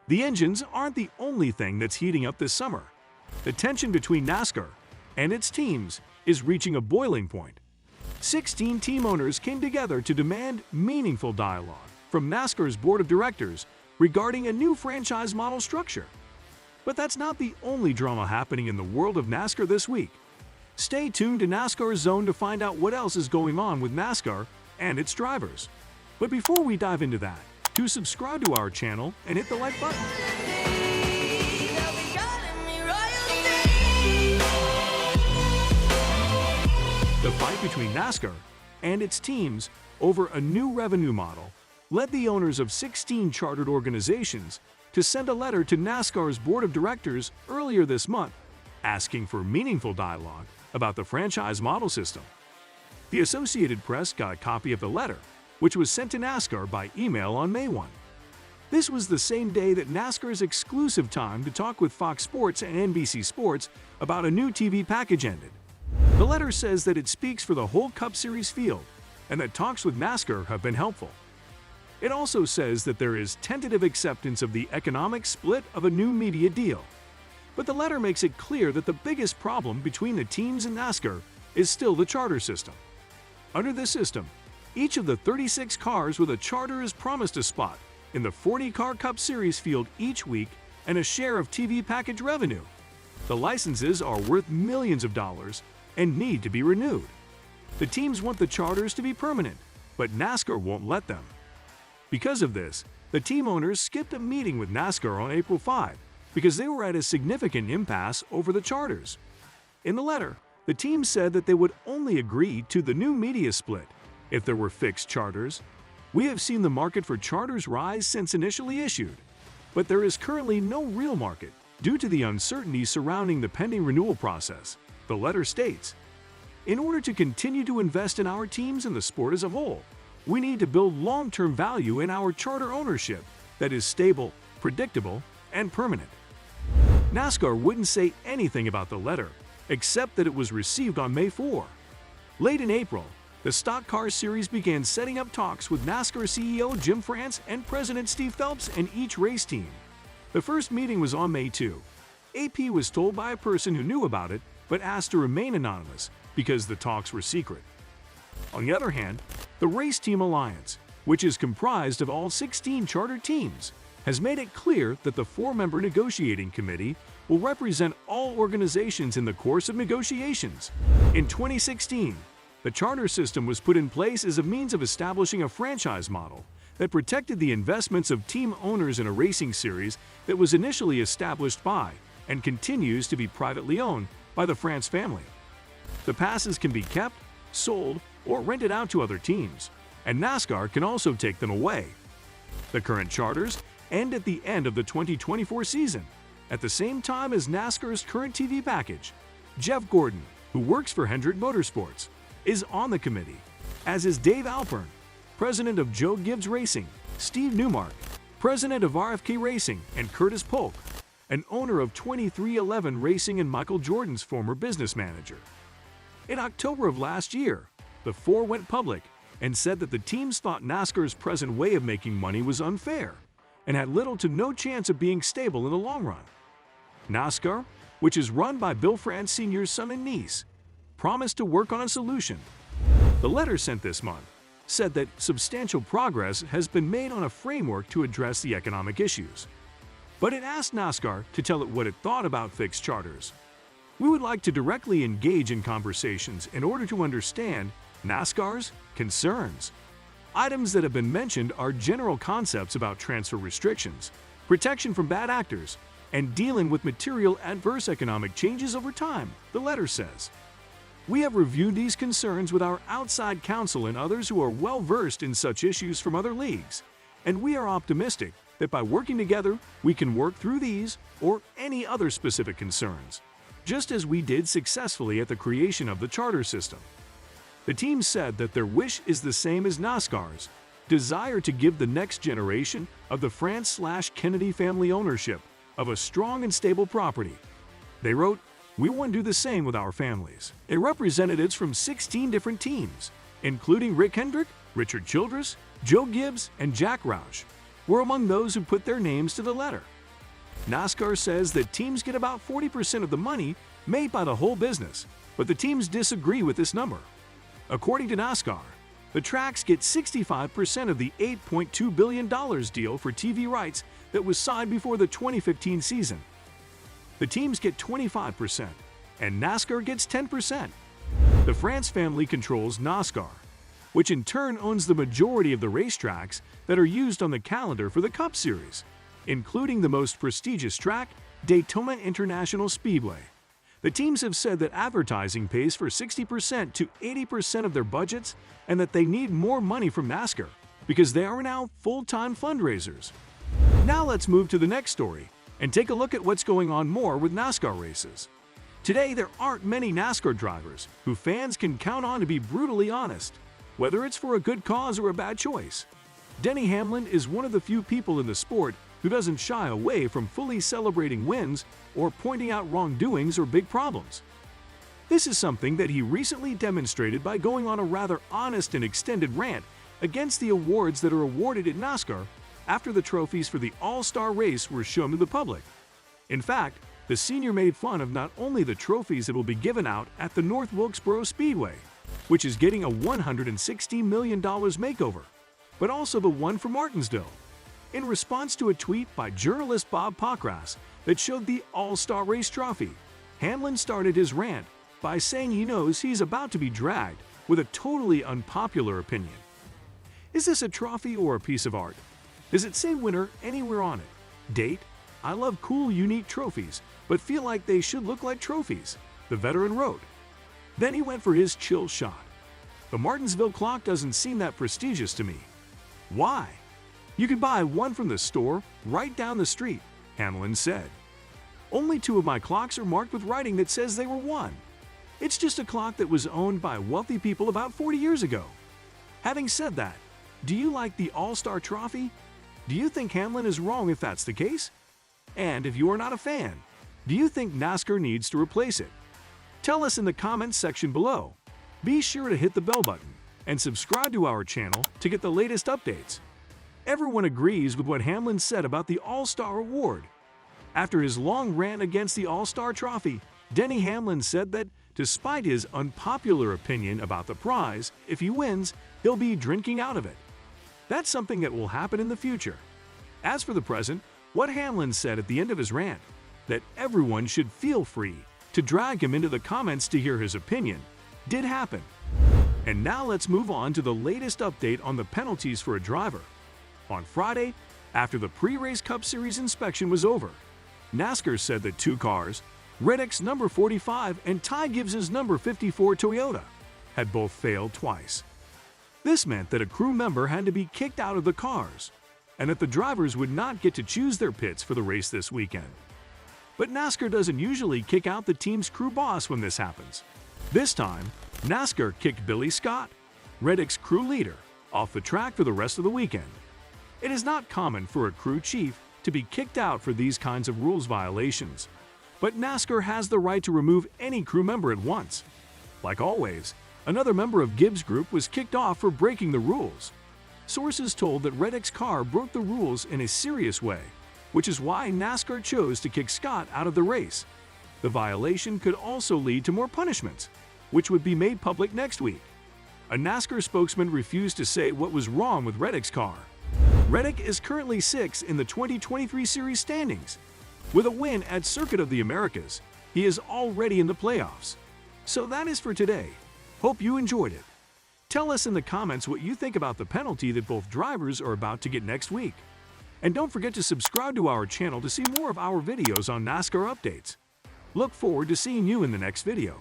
The engines aren't the only thing that's heating up this summer. The tension between NASCAR and its teams is reaching a boiling point. 16 team owners came together to demand meaningful dialogue from NASCAR's board of directors regarding a new franchise model structure. But that's not the only drama happening in the world of NASCAR this week. Stay tuned to NASCAR Zone to find out what else is going on with NASCAR and its drivers. But before we dive into that, do subscribe to our channel and hit the like button. The fight between NASCAR and its teams over a new revenue model led the owners of 16 chartered organizations to send a letter to NASCAR's board of directors earlier this month, asking for meaningful dialogue about the franchise model system. The Associated Press got a copy of the letter, which was sent to NASCAR by email on May 1. This was the same day that NASCAR's exclusive time to talk with Fox Sports and NBC Sports about a new TV package ended. The letter says that it speaks for the whole Cup Series field and that talks with NASCAR have been helpful. It also says that there is tentative acceptance of the economic split of a new media deal. But the letter makes it clear that the biggest problem between the teams and NASCAR is still the charter system. Under this system, each of the 36 cars with a charter is promised a spot in the 40-car Cup Series field each week and a share of TV package revenue. The licenses are worth millions of dollars and need to be renewed. The teams want the charters to be permanent, but NASCAR won't let them. Because of this, the team owners skipped a meeting with NASCAR on April 5 because they were at a significant impasse over the charters. In the letter, the team said that they would only agree to the new media split if there were fixed charters. We have seen the market for charters rise since initially issued, but there is currently no real market due to the uncertainty surrounding the pending renewal process, the letter states. In order to continue to invest in our teams and the sport as a whole, we need to build long-term value in our charter ownership that is stable, predictable, and permanent. NASCAR wouldn't say anything about the letter, except that it was received on May 4. Late in April, the Stock Car Series began setting up talks with NASCAR CEO Jim France and President Steve Phelps and each race team. The first meeting was on May 2. AP was told by a person who knew about it but asked to remain anonymous because the talks were secret. On the other hand, the Race Team Alliance, which is comprised of all 16 charter teams, has made it clear that the 4-member negotiating committee will represent all organizations in the course of negotiations. In 2016, the charter system was put in place as a means of establishing a franchise model that protected the investments of team owners in a racing series that was initially established by and continues to be privately owned by the France family. The passes can be kept, sold, or rented out to other teams, and NASCAR can also take them away. The current charters end at the end of the 2024 season, at the same time as NASCAR's current TV package. Jeff Gordon, who works for Hendrick Motorsports, is on the committee, as is Dave Alpern, president of Joe Gibbs Racing, Steve Newmark, president of RFK Racing, and Curtis Polk, an owner of 2311 Racing and Michael Jordan's former business manager. In October of last year, the 4 went public and said that the teams thought NASCAR's present way of making money was unfair and had little to no chance of being stable in the long run. NASCAR, which is run by Bill France Sr.'s son and niece, promised to work on a solution. The letter sent this month said that substantial progress has been made on a framework to address the economic issues, but it asked NASCAR to tell it what it thought about fixed charters. We would like to directly engage in conversations in order to understand NASCAR's concerns. Items that have been mentioned are general concepts about transfer restrictions, protection from bad actors, and dealing with material adverse economic changes over time, the letter says. We have reviewed these concerns with our outside counsel and others who are well-versed in such issues from other leagues, and we are optimistic that by working together, we can work through these or any other specific concerns, just as we did successfully at the creation of the charter system. The team said that their wish is the same as NASCAR's, desire to give the next generation of the France/Kennedy family ownership of a strong and stable property. They wrote, "We want to do the same with our families." Representatives from 16 different teams, including Rick Hendrick, Richard Childress, Joe Gibbs, and Jack Roush, were among those who put their names to the letter. NASCAR says that teams get about 40% of the money made by the whole business, but the teams disagree with this number. According to NASCAR, the tracks get 65% of the $8.2 billion deal for TV rights that was signed before the 2015 season. The teams get 25%, and NASCAR gets 10%. The France family controls NASCAR, which in turn owns the majority of the racetracks that are used on the calendar for the Cup Series, including the most prestigious track, Daytona International Speedway. The teams have said that advertising pays for 60% to 80% of their budgets and that they need more money from NASCAR because they are now full-time fundraisers. Now let's move to the next story and take a look at what's going on more with NASCAR races. Today, there aren't many NASCAR drivers who fans can count on to be brutally honest, whether it's for a good cause or a bad choice. Denny Hamlin is one of the few people in the sport who doesn't shy away from fully celebrating wins or pointing out wrongdoings or big problems. This is something that he recently demonstrated by going on a rather honest and extended rant against the awards that are awarded at NASCAR after the trophies for the All-Star race were shown to the public. In fact, the senior made fun of not only the trophies that will be given out at the North Wilkesboro Speedway, which is getting a $160 million makeover, but also the one for Martinsville. In response to a tweet by journalist Bob Pockras that showed the All-Star Race trophy, Hamlin started his rant by saying he knows he's about to be dragged with a totally unpopular opinion. Is this a trophy or a piece of art? Does it say winner anywhere on it? Date? I love cool, unique trophies, but feel like they should look like trophies, the veteran wrote. Then he went for his chill shot. The Martinsville clock doesn't seem that prestigious to me. Why? You can buy one from the store right down the street, Hamlin said. Only 2 of my clocks are marked with writing that says they were won. It's just a clock that was owned by wealthy people about 40 years ago. Having said that, do you like the All-Star trophy? Do you think Hamlin is wrong if that's the case? And if you are not a fan, do you think NASCAR needs to replace it? Tell us in the comments section below. Be sure to hit the bell button and subscribe to our channel to get the latest updates. Everyone agrees with what Hamlin said about the All-Star Award. After his long rant against the All-Star Trophy, Denny Hamlin said that despite his unpopular opinion about the prize, if he wins, he'll be drinking out of it. That's something that will happen in the future. As for the present, what Hamlin said at the end of his rant, that everyone should feel free to drag him into the comments to hear his opinion, did happen. And now let's move on to the latest update on the penalties for a driver. On Friday, after the pre-race Cup Series inspection was over, NASCAR said that 2 cars, Reddick's number 45 and Ty Gibbs's number 54 Toyota, had both failed twice. This meant that a crew member had to be kicked out of the cars, and that the drivers would not get to choose their pits for the race this weekend. But NASCAR doesn't usually kick out the team's crew boss when this happens. This time, NASCAR kicked Billy Scott, Reddick's crew leader, off the track for the rest of the weekend. It is not common for a crew chief to be kicked out for these kinds of rules violations, but NASCAR has the right to remove any crew member at once. Like always, another member of Gibbs' group was kicked off for breaking the rules. Sources told that Reddick's car broke the rules in a serious way, which is why NASCAR chose to kick Scott out of the race. The violation could also lead to more punishments, which would be made public next week. A NASCAR spokesman refused to say what was wrong with Reddick's car. Reddick is currently 6th in the 2023 series standings. With a win at Circuit of the Americas, he is already in the playoffs. So that is for today. Hope you enjoyed it. Tell us in the comments what you think about the penalty that both drivers are about to get next week. And don't forget to subscribe to our channel to see more of our videos on NASCAR updates. Look forward to seeing you in the next video.